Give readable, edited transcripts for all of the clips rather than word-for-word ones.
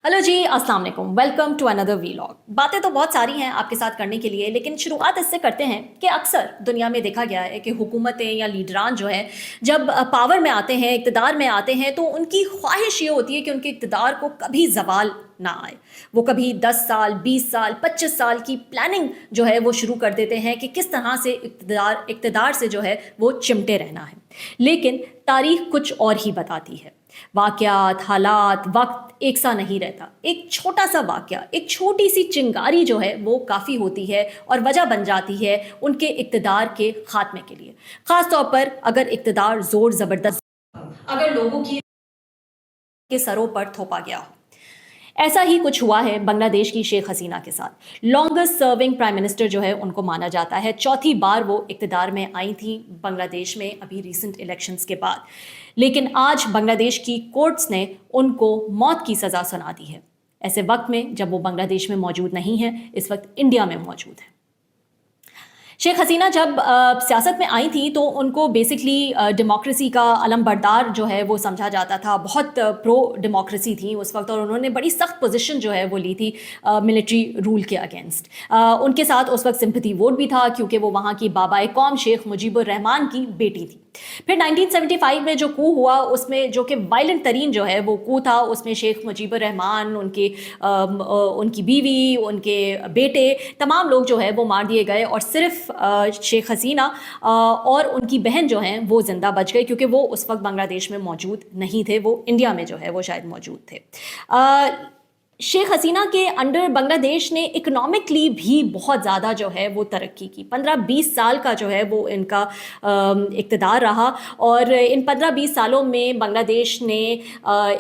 Hello जी, अस्सलाम वालेकुम। Welcome to another vlog. बातें तो बहुत सारी हैं आपके साथ करने के लिए, लेकिन शुरुआत इससे करते हैं कि अक्सर दुनिया में देखा गया है कि हुकूमतें या लीडरान जो है जब पावर में आते हैं, इक़्तिदार में आते हैं, तो उनकी ख्वाहिश ये होती है कि उनके इक़्तिदार को कभी ज़वाल ना आए। वो कभी 10 साल, 20 साल, 25 साल की प्लानिंग जो है वो शुरू कर देते हैं कि किस तरह से इक़्तिदार से जो है वो चिमटे रहना है। लेकिन तारीख कुछ और ही बताती है। वाक़यात, हालात, वक्त एक सा नहीं रहता। एक छोटा सा वाक़या, एक छोटी सी चिंगारी जो है वो काफ़ी होती है और वजह बन जाती है उनके इक़्तिदार के ख़ात्मे के लिए। ख़ास तौर पर अगर इक़्तिदार ज़ोर ज़बरदस्त, अगर लोगों की के सरों पर थोपा गया हो। ऐसा ही कुछ हुआ है बांग्लादेश की शेख हसीना के साथ। लॉन्गेस्ट सर्विंग प्राइम मिनिस्टर जो है उनको माना जाता है। चौथी बार वो इक़्तिदार में आई थी बांग्लादेश में अभी रीसेंट इलेक्शंस के बाद। लेकिन आज बांग्लादेश की कोर्ट्स ने उनको मौत की सज़ा सुना दी है, ऐसे वक्त में जब वो बांग्लादेश में मौजूद नहीं है, इस वक्त इंडिया में मौजूद है। शेख हसीना जब सियासत में आई थी तो उनको बेसिकली डेमोक्रेसी का अलमबरदार जो है वो समझा जाता था। बहुत प्रो डेमोक्रेसी थी उस वक्त और उन्होंने बड़ी सख्त पोजीशन जो है वो ली थी मिलिट्री रूल के अगेंस्ट। उनके साथ उस वक्त सिंपैथी वोट भी था क्योंकि वो वहाँ की बाबाए कौम शेख मुजीबुर रहमान की बेटी थी। फिर 1975 में जो कू हुआ उसमें, जो कि वायलेंट तरीन जो है वो कू था, उसमें शेख मुजीबुर रहमान, उनकी बीवी, उनके बेटे, तमाम लोग जो है वो मार दिए गए और सिर्फ शेख हसीना और उनकी बहन जो हैं वो ज़िंदा बच गई क्योंकि वो उस वक्त बांग्लादेश में मौजूद नहीं थे, वो इंडिया में जो है वो शायद मौजूद थे। शेख हसीना के अंडर बांग्लादेश ने इकोनॉमिकली भी बहुत ज़्यादा जो है वो तरक्की की। 15-20 साल का जो है वो इनका इक़्तिदार रहा और इन 15-20 सालों में बांग्लादेश ने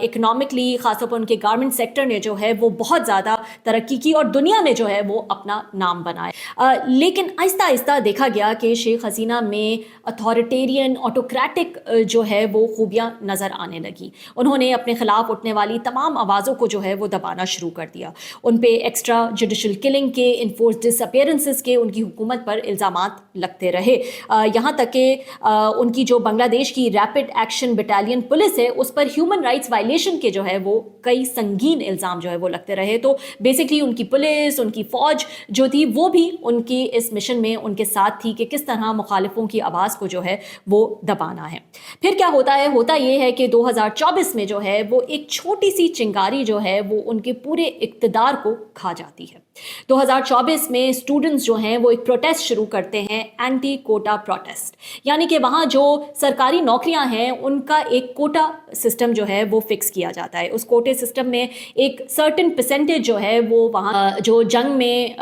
इकोनॉमिकली, ख़ासतौर पर उनके गारमेंट सेक्टर ने जो है वो बहुत ज़्यादा तरक्की की और दुनिया में जो है वो अपना नाम बनाया। लेकिन आहिस्ता आहिस्ता देखा गया कि शेख हसीना में अथॉरिटेरियन, ऑटोक्रेटिक जो है वो खूबियाँ नज़र आने लगी। उन्होंने अपने ख़िलाफ़ उठने वाली तमाम आवाज़ों को जो है वो दबाना शुरू कर दिया। उन पे एक्स्ट्रा जुडिशल किलिंग के, इनफोर्स डिसअपीयरेंसेस के उनकी हुकूमत पर इल्ज़ामात लगते रहे। यहाँ तक कि उनकी जो बांग्लादेश की रैपिड एक्शन बटालियन पुलिस है उस पर ह्यूमन राइट्स वायलेशन के जो है वो कई संगीन इल्ज़ाम जो है वो लगते रहे। तो बेसिकली उनकी पुलिस, उनकी फ़ौज जो थी वो भी उनकी इस मिशन में उनके साथ थी कि किस तरह मुखालिफों की आवाज़ को जो है वो दबाना है। फिर क्या होता है, होता ये है कि 2024 में जो है वो एक छोटी सी चिंगारी जो है वो उनके पूरे इक़्तिदार को खा जाती है। 2024 में स्टूडेंट्स जो हैं वो एक प्रोटेस्ट शुरू करते हैं, एंटी कोटा प्रोटेस्ट। यानी कि वहाँ जो सरकारी नौकरियां हैं उनका एक कोटा सिस्टम जो है वो फिक्स किया जाता है। उस कोटे सिस्टम में एक सर्टेन परसेंटेज जो है वो वहाँ जो जंग में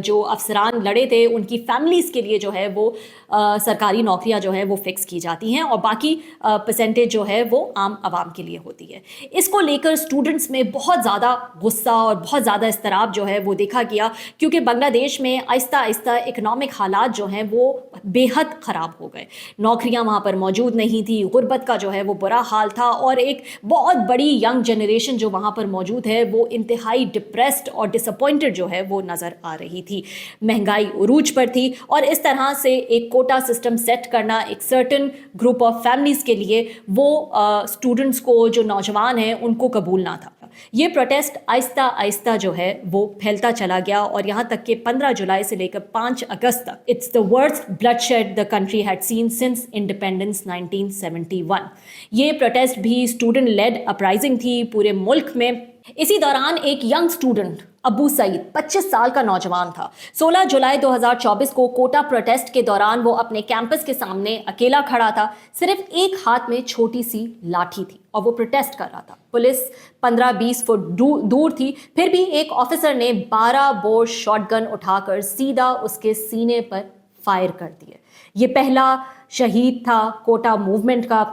जो अफसरान लड़े थे उनकी फैमिलीज़ के लिए जो है वो सरकारी नौकरियां जो है वो फिक्स की जाती हैं और बाकी परसेंटेज जो है वो आम आवाम के लिए होती है। इसको लेकर स्टूडेंट्स में बहुत ज़्यादा गुस्सा और बहुत ज़्यादा इस्तराब जो है वो देखा गया क्योंकि बांग्लादेश में आहिस्ता आहिस्ता इकनॉमिक हालात जो हैं वो बेहद ख़राब हो गए। नौकरियां वहाँ पर मौजूद नहीं थी, गुर्बत का जो है वो बुरा हाल था और एक बहुत बड़ी यंग जनरेशन जो वहाँ पर मौजूद है वो इंतहाई डिप्रेस्ड और डिसअपॉइंटेड जो है वो नज़र आ रही थी। महंगाई उरूज पर थी और इस तरह से एक कोटा सिस्टम सेट करना एक सर्टेन ग्रुप ऑफ फैमिलीज़ के लिए वो स्टूडेंट्स को, जो नौजवान हैं, उनको कबूल ना था। ये प्रोटेस्ट आहिस्ता आहिस्ता जो है वो फैलता चला गया और यहाँ तक कि 15 जुलाई से लेकर 5 अगस्त तक it's the worst bloodshed the country had seen since independence 1971। ये प्रोटेस्ट भी स्टूडेंट लेड अपराइजिंग थी पूरे मुल्क में। इसी दौरान एक यंग स्टूडेंट अबू सईद 25 साल का नौजवान था। 16 जुलाई 2024 को कोटा प्रोटेस्ट के दौरान वो अपने कैंपस के सामने अकेला खड़ा था। सिर्फ एक हाथ में छोटी सी लाठी थी और वो प्रोटेस्ट कर रहा था। पुलिस 15-20 फुट दूर थी, फिर भी एक ऑफिसर ने 12 बोर शॉटगन उठाकर सीधा उसके सीने पर फायर कर दिए। ये पहला शहीद था कोटा मूवमेंट का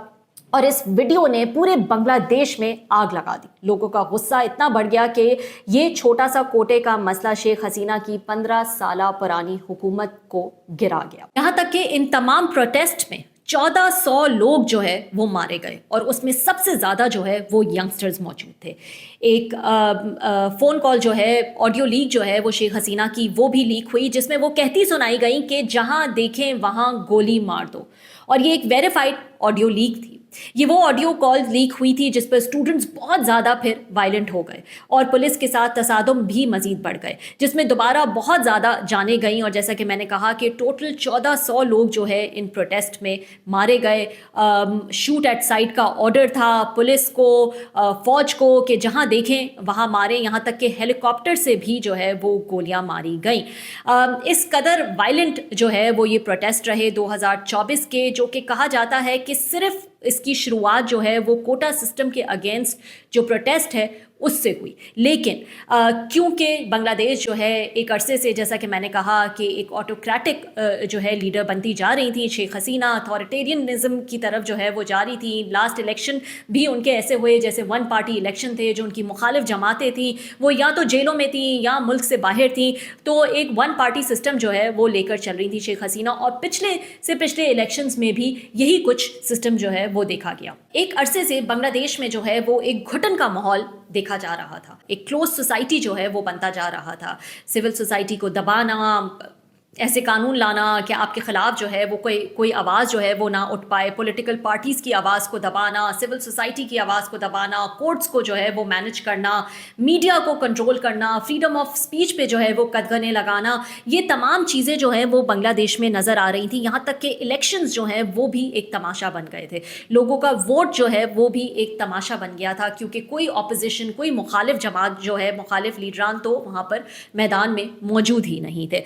और इस वीडियो ने पूरे बांग्लादेश में आग लगा दी। लोगों का गुस्सा इतना बढ़ गया कि ये छोटा सा कोटे का मसला शेख हसीना की 15 साल पुरानी हुकूमत को गिरा गया। यहाँ तक कि इन तमाम प्रोटेस्ट में 1400 लोग जो है वो मारे गए और उसमें सबसे ज़्यादा जो है वो यंगस्टर्स मौजूद थे। एक फ़ोन कॉल जो है, ऑडियो लीक जो है वो शेख हसीना की वो भी लीक हुई जिसमें वो कहती सुनाई गई कि जहाँ देखें वहाँ गोली मार दो, और ये एक वेरीफाइड ऑडियो लीक थी। ये वो ऑडियो कॉल लीक हुई थी जिस पर स्टूडेंट्स बहुत ज़्यादा फिर वायलेंट हो गए और पुलिस के साथ तसादुम भी मज़ीद बढ़ गए, जिसमें दोबारा बहुत ज़्यादा जाने गई। और जैसा कि मैंने कहा कि टोटल 1400 लोग जो है इन प्रोटेस्ट में मारे गए। शूट एट साइट का ऑर्डर था पुलिस को, फ़ौज को, कि जहाँ देखें वहाँ मारें, यहाँ तक कि हेलीकॉप्टर से भी जो है वो गोलियाँ मारी गई। इस कदर वायलेंट जो है वो ये प्रोटेस्ट रहे 2024 के, जो कि कहा जाता है कि सिर्फ इसकी शुरुआत जो है वो कोटा सिस्टम के अगेंस्ट जो प्रोटेस्ट है उससे हुई। लेकिन क्योंकि बांग्लादेश जो है एक अरसे से, जैसा कि मैंने कहा, कि एक ऑटोक्रेटिक जो है लीडर बनती जा रही थी, शेख हसीना अथॉरिटेरियनिज्म की तरफ जो है वो जा रही थी। लास्ट इलेक्शन भी उनके ऐसे हुए जैसे वन पार्टी इलेक्शन थे, जो उनकी मुखालिफ जमातें थी वो या तो जेलों में थी या मुल्क से बाहर थी, तो एक वन पार्टी सिस्टम जो है वो लेकर चल रही थी शेख हसीना। और पिछले इलेक्शंस में भी यही कुछ सिस्टम जो है वो देखा गया। एक अरसे से बांग्लादेश में जो है वो एक घुटन का माहौल देखा जा रहा था, एक क्लोज सोसाइटी जो है वो बनता जा रहा था। सिविल सोसाइटी को दबाना, ऐसे कानून लाना कि आपके ख़िलाफ़ जो है वो कोई आवाज़ जो है वो ना उठ पाए, पॉलिटिकल पार्टीज़ की आवाज़ को दबाना, सिविल सोसाइटी की आवाज़ को दबाना, कोर्ट्स को जो है वो मैनेज करना, मीडिया को कंट्रोल करना, फ्रीडम ऑफ स्पीच पे जो है वो कदगने लगाना, ये तमाम चीज़ें जो है वो बांग्लादेश में नज़र आ रही थी। यहाँ तक कि इलेक्शंस जो हैं वो भी एक तमाशा बन गए थे, लोगों का वोट जो है वो भी एक तमाशा बन गया था, क्योंकि कोई ऑपोजिशन, कोई मुखालिफ जमात जो है, मुखालिफ लीडरान तो वहाँ पर मैदान में मौजूद ही नहीं थे।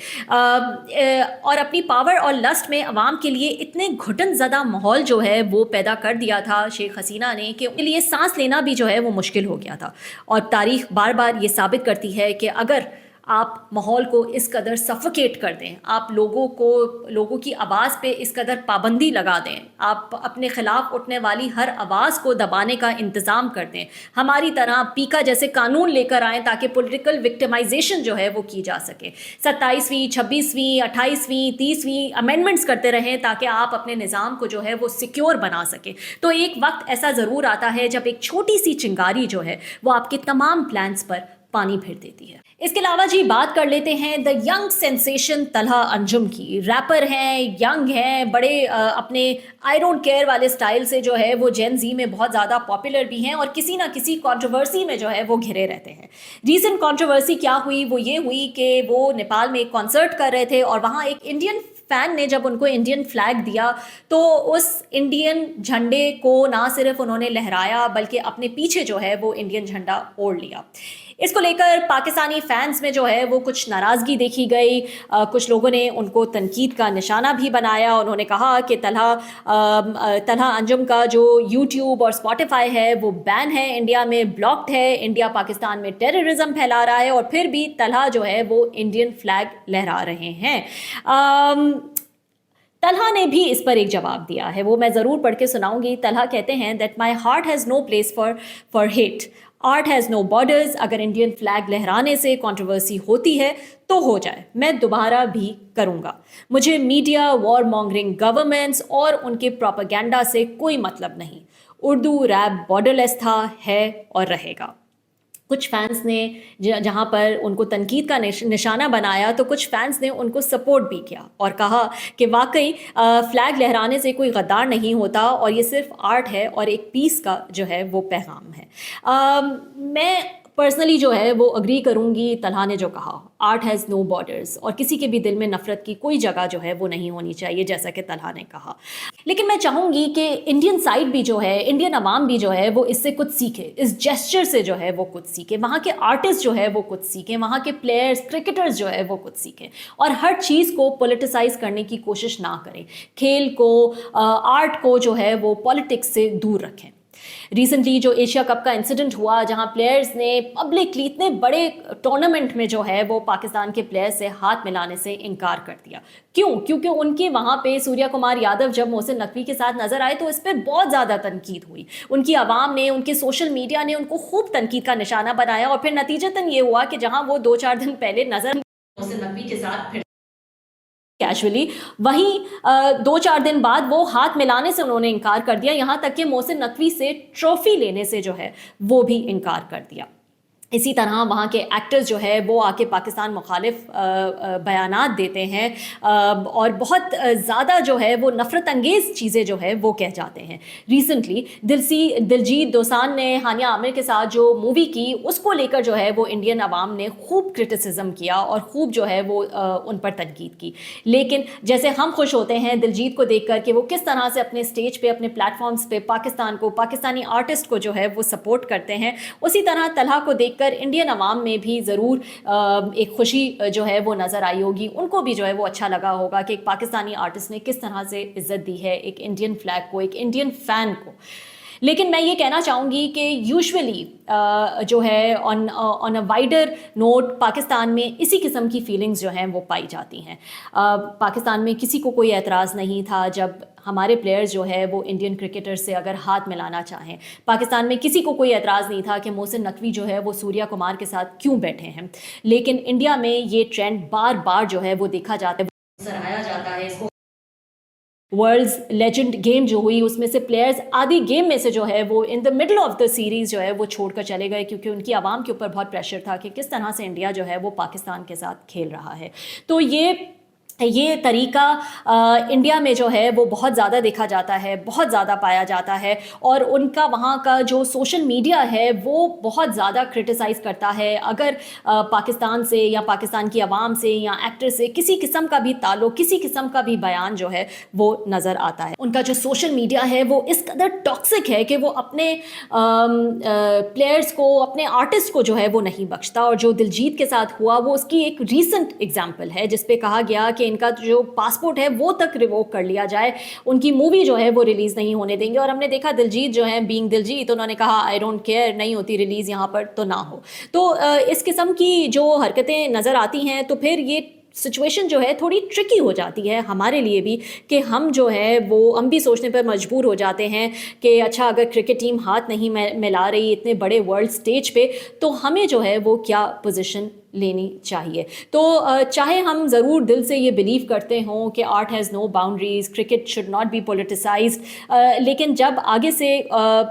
और अपनी पावर और लस्ट में अवाम के लिए इतने घुटन ज़दा माहौल जो है वो पैदा कर दिया था शेख हसीना ने, कि उनके लिए सांस लेना भी जो है वो मुश्किल हो गया था। और तारीख बार बार ये साबित करती है कि अगर आप माहौल को इस कदर सफोकेट कर दें, आप लोगों की आवाज़ पे इस कदर पाबंदी लगा दें, आप अपने ख़िलाफ़ उठने वाली हर आवाज़ को दबाने का इंतज़ाम कर दें, हमारी तरह पीका जैसे कानून लेकर आएँ ताकि पॉलिटिकल विक्टिमाइजेशन जो है वो की जा सके, 27वीं 26वीं 28वीं 30वीं अमेंडमेंट्स करते रहें ताकि आप अपने निज़ाम को जो है वो सिक्योर बना सकें, तो एक वक्त ऐसा ज़रूर आता है जब एक छोटी सी चिंगारी जो है वो आपके तमाम प्लान्स पर पानी फेर देती है। इसके अलावा जी बात कर लेते हैं the young sensation Talha Anjum की। रैपर हैं, यंग हैं, बड़े अपने आई डोंट केयर वाले स्टाइल से जो है वो जेन जी में बहुत ज़्यादा पॉपुलर भी हैं और किसी ना किसी कंट्रोवर्सी में जो है वो घिरे रहते हैं। रीसेंट कंट्रोवर्सी क्या हुई, वो ये हुई कि वो नेपाल में एक कॉन्सर्ट कर रहे थे और वहाँ एक इंडियन फैन ने जब उनको इंडियन फ्लैग दिया तो उस इंडियन झंडे को ना सिर्फ उन्होंने लहराया बल्कि अपने पीछे जो है वो इंडियन झंडा ओढ़ लिया। इसको लेकर पाकिस्तानी फैंस में जो है वो कुछ नाराज़गी देखी गई। कुछ लोगों ने उनको तनकीद का निशाना भी बनाया। उन्होंने कहा कि तलहा अंजुम का जो यूट्यूब और स्पॉटिफाई है वो बैन है, इंडिया में ब्लॉक्ड है, इंडिया पाकिस्तान में टेररिज्म फैला रहा है और फिर भी तलहा जो है वो इंडियन फ्लैग लहरा रहे हैं। तलहा ने भी इस पर एक जवाब दिया है, वो मैं ज़रूर पढ़ के सुनाऊंगी। तलहा कहते हैं that my heart has no place for hate, art has no borders. अगर इंडियन फ्लैग लहराने से कंट्रोवर्सी होती है तो हो जाए, मैं दोबारा भी करूँगा। मुझे मीडिया, वॉर मॉन्गरिंग गवर्नमेंट्स और उनके प्रोपेगेंडा से कोई मतलब नहीं। उर्दू रैप बॉर्डरलेस था, है और रहेगा। कुछ फैंस ने जहाँ पर उनको तनकीद का निशाना बनाया तो कुछ फैंस ने उनको सपोर्ट भी किया और कहा कि वाकई फ्लैग लहराने से कोई गद्दार नहीं होता और ये सिर्फ आर्ट है और एक पीस का जो है वो पैगाम है। मैं पर्सनली जो है वो अग्री करूँगी तलहा ने जो कहा, आर्ट हैज़ नो बॉर्डर्स, और किसी के भी दिल में नफ़रत की कोई जगह जो है वो नहीं होनी चाहिए, जैसा कि तलहा ने कहा। लेकिन मैं चाहूँगी कि इंडियन साइड भी जो है, इंडियन अवाम भी जो है वो इससे कुछ सीखे, इस जेस्चर से जो है वो कुछ सीखे, वहाँ के आर्टिस्ट जो है वो कुछ सीखें, वहाँ के प्लेयर्स, क्रिकेटर्स जो है वो कुछ सीखें और हर चीज़ को पॉलिटिसाइज करने की कोशिश ना करें। खेल को, आर्ट को जो है वो पॉलिटिक्स से दूर रखें। रिसेंटली जो एशिया कप का इंसिडेंट हुआ जहां प्लेयर्स ने पब्लिकली इतने बड़े टूर्नामेंट में जो है वो पाकिस्तान के प्लेयर्स से हाथ मिलाने से इनकार कर दिया। क्यों? क्योंकि उनके वहां पे सूर्या कुमार यादव जब मोहसिन नकवी के साथ नजर आए तो इस पर बहुत ज़्यादा तनकीद हुई। उनकी आवाम ने, उनके सोशल मीडिया ने उनको खूब तनकीद का निशाना बनाया और फिर नतीजतन ये हुआ कि जहाँ वो 2-4 दिन पहले नजर मोहसिन नकवी के साथ कैजुअली, वहीं 2-4 दिन बाद वो हाथ मिलाने से उन्होंने इनकार कर दिया, यहाँ तक कि मोहसिन नकवी से ट्रॉफी लेने से जो है वो भी इनकार कर दिया। इसी तरह वहाँ के एक्टर्स जो है वो आके पाकिस्तान मुखालिफ बयानात देते हैं और बहुत ज़्यादा जो है वो नफ़रत अंगेज़ चीज़ें जो है वो कह जाते हैं। रिसेंटली दिलजीत दोसांझ ने हानिया आमिर के साथ जो मूवी की उसको लेकर जो है वो इंडियन अवाम ने खूब क्रिटिसिज्म किया और खूब जो है वो उन पर तनकीद की। लेकिन जैसे हम खुश होते हैं दिलजीत को देखकर कि वो किस तरह से अपने स्टेज पे, अपने प्लेटफॉर्म्स पे पाकिस्तान को, पाकिस्तानी आर्टिस्ट को जो है वो सपोर्ट करते हैं, उसी तरह तलहा को देख इंडियन अवाम में भी ज़रूर एक खुशी जो है वो नज़र आई होगी। उनको भी जो है वो अच्छा लगा होगा कि एक पाकिस्तानी आर्टिस्ट ने किस तरह से इज़्ज़त दी है एक इंडियन फ्लैग को, एक इंडियन फ़ैन को। लेकिन मैं ये कहना चाहूँगी कि यूजुअली जो है on a wider note Pakistan में इसी किस्म की फीलिंग्स जो हैं वो पाई जाती हैं। पाकिस्तान में किसी को कोई एतराज़ नहीं था जब हमारे प्लेयर्स जो है वो इंडियन क्रिकेटर्स से अगर हाथ मिलाना चाहें। पाकिस्तान में किसी को कोई एतराज़ नहीं था कि मोहसिन नकवी जो है वो सूर्या कुमार के साथ क्यों बैठे हैं। लेकिन इंडिया में ये ट्रेंड बार बार जो है वो देखा जाता है, सराहाया जाता है इसको। वर्ल्ड्स लेजेंड गेम जो हुई उसमें से प्लेयर्स आधी गेम में से जो है वो in the middle of the series जो है वो छोड़कर चले गए क्योंकि उनकी आवाम के ऊपर बहुत प्रेशर था कि किस तरह से इंडिया जो है वो पाकिस्तान के साथ खेल रहा है। तो ये तरीका इंडिया में जो है वो बहुत ज़्यादा देखा जाता है, बहुत ज़्यादा पाया जाता है और उनका वहाँ का जो सोशल मीडिया है वो बहुत ज़्यादा क्रिटिसाइज़ करता है। अगर पाकिस्तान से या पाकिस्तान की आवाम से या एक्टर से किसी किस्म का भी ताल्लुक़, किसी किस्म का भी बयान जो है वो नज़र आता है। उनका जो सोशल मीडिया है वो इस कदर टॉक्सिक है कि वो अपने प्लेयर्स को, अपने आर्टिस्ट को जो है वो नहीं बख्शता। और जो दिलजीत के साथ हुआ वो उसकी एक रीसेंट एग्जाम्पल है जिस पे कहा गया कि इनका जो पासपोर्ट है वो तक रिवोक कर लिया जाए, उनकी मूवी जो है वो रिलीज़ नहीं होने देंगे। और हमने देखा दिलजीत जो है बीइंग दिलजीत, उन्होंने कहा आई डोंट केयर, नहीं होती रिलीज़ यहाँ पर तो ना हो। तो इस किस्म की जो हरकतें नज़र आती हैं तो फिर ये सिचुएशन जो है थोड़ी ट्रिकी हो जाती है हमारे लिए भी कि हम जो है वो हम भी सोचने पर मजबूर हो जाते हैं कि अच्छा अगर क्रिकेट टीम हाथ नहीं मिला रही इतने बड़े वर्ल्ड स्टेज पे तो हमें जो है वो क्या पोजीशन लेनी चाहिए। तो चाहे हम ज़रूर दिल से ये बिलीव करते हों कि art has no boundaries, cricket should not be politicised, लेकिन जब आगे से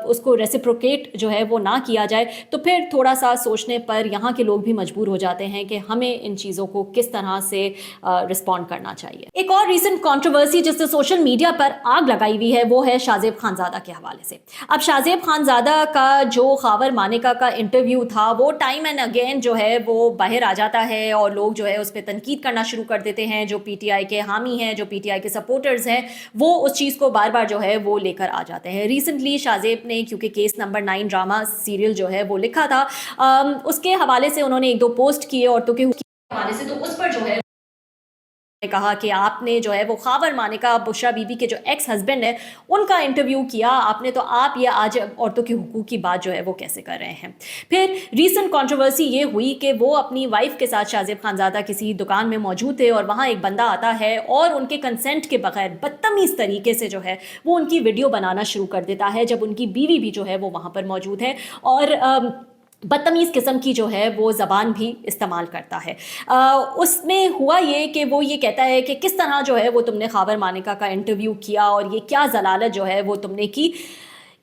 उसको रेसिप्रोकेट जो है वो ना किया जाए तो फिर थोड़ा सा सोचने पर यहाँ के लोग भी मजबूर हो जाते हैं कि हमें इन चीज़ों को किस तरह से रिस्पॉन्ड करना चाहिए। एक और रीसेंट कंट्रोवर्सी जिससे सोशल मीडिया पर आग लगाई हुई है वो है शाहजेब खानज़ादा के हवाले से। अब शाहजेब खानज़ादा का जो खावर मानेका का इंटरव्यू था वो टाइम एंड अगेन जो है वो बाहर आ जाता है और लोग जो है उस पर तनकीद करना शुरू कर देते हैं। जो पीटीआई के हामी हैं, जो पीटीआई के सपोर्टर्स हैं, वो उस चीज़ को बार बार जो है वो लेकर आ जाते हैं। रिसेंटली शाहजेब ने क्योंकि केस नंबर 9 ड्रामा सीरियल जो है वो लिखा था, उसके हवाले से उन्होंने 1-2 पोस्ट किए औरतों के हवाले से, तो उस पर जो है कहा कि आपने जो है वो खावर मानेका बुशरा बीबी के जो एक्स हस्बैंड है उनका इंटरव्यू किया आपने, तो आप ये आज औरतों के हुकूक की बात जो है वो कैसे कर रहे हैं। फिर रीसेंट कंट्रोवर्सी ये हुई कि वो अपनी वाइफ के साथ शाहजेब खानज़ादा किसी दुकान में मौजूद थे और वहाँ एक बंदा आता है और उनके कंसेंट के बगैर बदतमीज़ तरीके से जो है वो उनकी वीडियो बनाना शुरू कर देता है जब उनकी बीवी भी जो है वो वहाँ पर मौजूद है और बदतमीज़ किस्म की जो है वो ज़बान भी इस्तेमाल करता है। उसमें हुआ ये कि वो ये कहता है कि किस तरह जो है वो तुमने खावर मानेका का इंटरव्यू किया और ये क्या ज़लालत जो है वो तुमने की।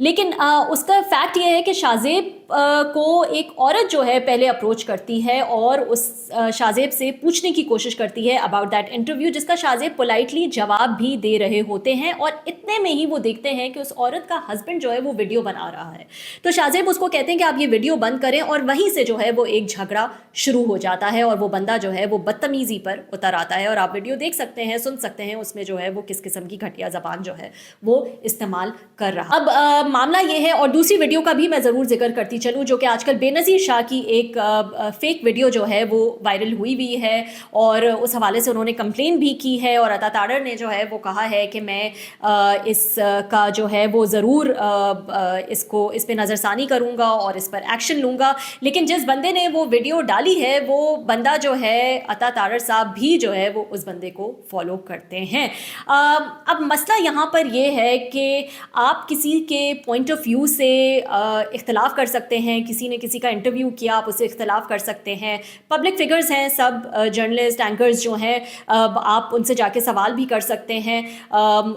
लेकिन उसका फैक्ट ये है कि शाहजेब को एक औरत जो है पहले अप्रोच करती है और उस शाहजेब से पूछने की कोशिश करती है अबाउट दैट इंटरव्यू, जिसका शाहजेब पोलाइटली जवाब भी दे रहे होते हैं और इतने में ही वो देखते हैं कि उस औरत का हस्बैंड जो है वो वीडियो बना रहा है। तो शाहजेब उसको कहते हैं कि आप ये वीडियो बंद करें और वहीं से जो है वो एक झगड़ा शुरू हो जाता है और वो बंदा जो है वो बदतमीज़ी पर उतर आता है और आप वीडियो देख सकते हैं, सुन सकते हैं उसमें जो है वो किस किस्म की घटिया ज़बान जो है वो इस्तेमाल कर रहा। अब मामला ये है, और दूसरी वीडियो का भी मैं ज़रूर जिक्र करती चलूँ जो कि आजकल बेनज़ीर शाह की एक फेक वीडियो जो है वो वायरल हुई है और उस हवाले से उन्होंने कंप्लेन भी की है और अता ताड़र ने जो है वो कहा है कि मैं इसका जो है वो ज़रूर इस पर नज़रसानी करूँगा और इस पर एक्शन लूँगा। लेकिन जिस बंदे ने वो वीडियो डाली है वो बंदा जो है अता ताड़र साहब भी जो है वो उस बंदे को फॉलो करते हैं। अब मसला यहाँ पर ये है कि आप किसी के पॉइंट ऑफ व्यू से इख्तलाफ कर सकते सकते हैं, किसी ने किसी का इंटरव्यू किया आप उससे इख्तलाफ कर सकते हैं, पब्लिक फिगर्स हैं सब, जर्नलिस्ट एंकर्स जो हैं आप उनसे जाके सवाल भी कर सकते हैं,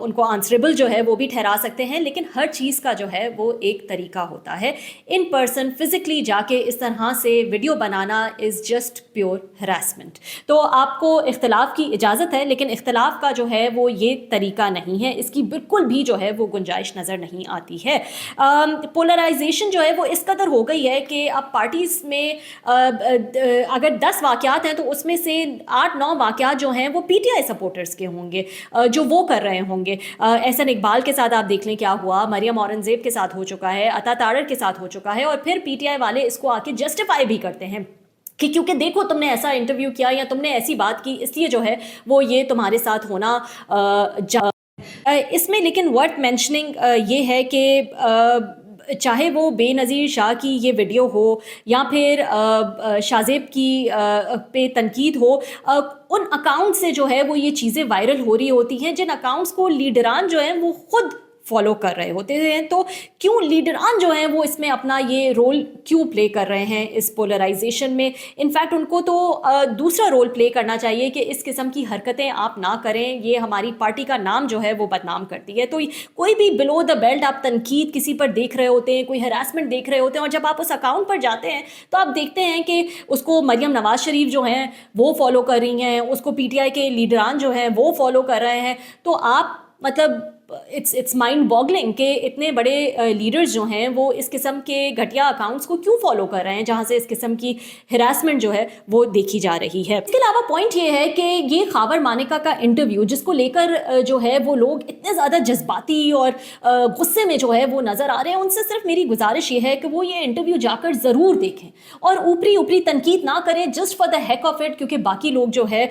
उनको आंसरेबल जो है वो भी ठहरा सकते हैं, लेकिन हर चीज़ का जो है वो एक तरीका होता है। इन पर्सन फिज़िकली जाके इस तरह से video banana is just pure harassment. तो आपको इख्तलाफ की इजाज़त है, लेकिन इख्तलाफ का जो है वो ये तरीका नहीं है, इसकी बिल्कुल भी जो है वो गुंजाइश नज़र नहीं आती है। पोलराइजेशन जो है वो इस कदर हो गई है कि अब पार्टीज़ में अगर 10 वाक़यात हैं तो उसमें से 8-9 वाक़यात जो हैं वो पीटीआई सपोर्टर्स के होंगे, जो वो कर रहे होंगे। एहसन इकबाल के साथ आप देख लें क्या हुआ, मरियम औरंगज़ेब के साथ हो चुका है, अता तारड़ के साथ हो चुका है, और फिर पीटीआई वाले इसको आके जस्टिफाई भी करते हैं कि क्योंकि देखो तुमने ऐसा इंटरव्यू किया या तुमने ऐसी बात की, इसलिए जो है वो ये तुम्हारे साथ होना इसमें। लेकिन वर्थ मेंशनिंग ये है कि चाहे वो बेनज़ीर शाह की ये वीडियो हो या फिर शाज़ेब की पे तनकीद हो, उन अकाउंट से जो है वो ये चीज़ें वायरल हो रही होती हैं जिन अकाउंट्स को लीडरान जो हैं वो ख़ुद फॉलो कर रहे होते हैं। तो क्यों लीडरान जो हैं वो इसमें अपना ये रोल क्यों प्ले कर रहे हैं इस पोलराइजेशन में? इनफैक्ट उनको तो दूसरा रोल प्ले करना चाहिए कि इस किस्म की हरकतें आप ना करें, ये हमारी पार्टी का नाम जो है वो बदनाम करती है। तो कोई भी बिलो द बेल्ट आप तनकीद किसी पर देख रहे होते हैं, कोई हरासमेंट देख रहे होते हैं, और जब आप उस अकाउंट पर जाते हैं तो आप देखते हैं कि उसको मरियम नवाज शरीफ जो हैं वो फॉलो कर रही हैं, उसको पीटीआई के लीडरान जो हैं वो फॉलो कर रहे हैं। तो आप मतलब इट्स माइंड बॉगलिंग कि इतने बड़े लीडर्स जो हैं वो इस किस्म के घटिया अकाउंट्स को क्यों फॉलो कर रहे हैं जहाँ से इस किस्म की हिरासमेंट जो है वो देखी जा रही है। इसके अलावा पॉइंट ये है कि ये खावर मानिका का इंटरव्यू जिसको लेकर जो है वो लोग इतने ज़्यादा जज्बाती और गुस्से में जो है वो नज़र आ रहे हैं, उनसे सिर्फ मेरी गुजारिश ये है कि वो ये इंटरव्यू जाकर ज़रूर देखें और ऊपरी ऊपरी तनकीद ना करें just for the heck of it, क्योंकि बाकी लोग जो है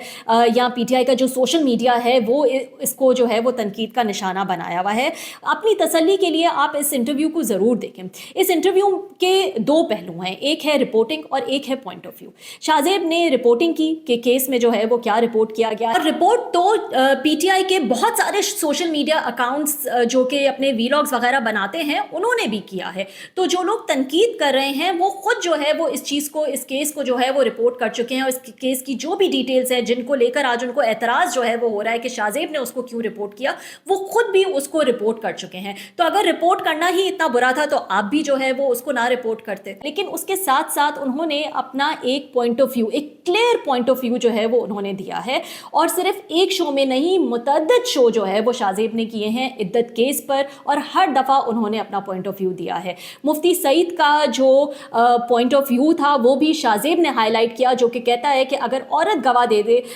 या पीटीआई का जो सोशल मीडिया है वो इसको जो है वो तनकीद का निशाना बनाया हुआ है। अपनी तसल्ली के लिए आप इस इंटरव्यू को ज़रूर देखें। इस इंटरव्यू के दो पहलू हैं, एक है रिपोर्टिंग और एक है पॉइंट ऑफ व्यू। शाज़ेब ने रिपोर्टिंग की कि केस में जो है वो क्या रिपोर्ट किया गया, और रिपोर्ट तो पीटीआई के बहुत सारे सोशल मीडिया अकाउंट्स जो कि अपने वीलॉग्स वगैरह बनाते हैं उन्होंने भी किया है। तो जो लोग तनकीद कर रहे हैं वो खुद जो है वो इस चीज़ को, इस केस को जो है वो रिपोर्ट कर चुके हैं, और इस केस की जो भी डिटेल्स है जिनको लेकर आज उनको एतराज़ जो है वो हो रहा है कि शाज़ेब ने उसको क्यों रिपोर्ट किया, वो खुद भी उसको रिपोर्ट कर चुके हैं। तो अगर रिपोर्ट करना ही इतना बुरा था तो आप भी जो है वो उसको ना रिपोर्ट करते। लेकिन उसके साथ साथ उन्होंने अपना एक पॉइंट ऑफ व्यू, एक क्लियर पॉइंट ऑफ व्यू जो है वो उन्होंने दिया है, और सिर्फ एक शो में नहीं, मुतअद्दिद शो जो है वो शाज़ेब ने किए हैं इद्दत केस पर, और हर दफ़ा उन्होंने अपना पॉइंट ऑफ व्यू दिया है। मुफ्ती सईद का जो पॉइंट ऑफ व्यू था वो भी शाज़ेब ने हाईलाइट किया, जो कि कहता है कि अगर औरत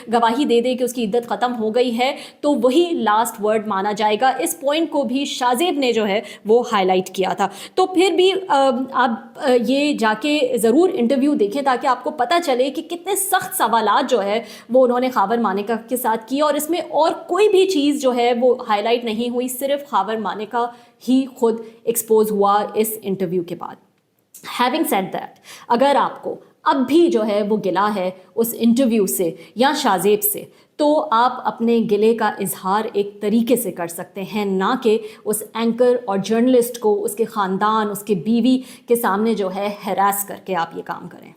गवाही दे दे कि उसकी इद्दत ख़त्म हो गई है तो वही लास्ट वर्ड माना जाएगा। इस पॉइंट को भी शाज़ेब ने जो है वो हाईलाइट किया था। तो फिर भी आप ये जाके ज़रूर इंटरव्यू देखें ताकि आपको पता चले कि कितने सख्त सवालात जो है वो उन्होंने खावर मानिका के साथ किया, और इसमें और कोई भी चीज़ जो है वो हाईलाइट नहीं हुई, सिर्फ खावर मानिका ही खुद एक्सपोज हुआ इस इंटरव्यू के बाद। हैविंग सेड दैट, अगर आपको अब भी जो है वो गिला है उस इंटरव्यू से या शाज़ेब से, तो आप अपने गिले का इजहार एक तरीके से कर सकते हैं, ना कि उस एंकर और जर्नलिस्ट को, उसके ख़ानदान, उसके बीवी के सामने जो है हैरास करके आप ये काम करें।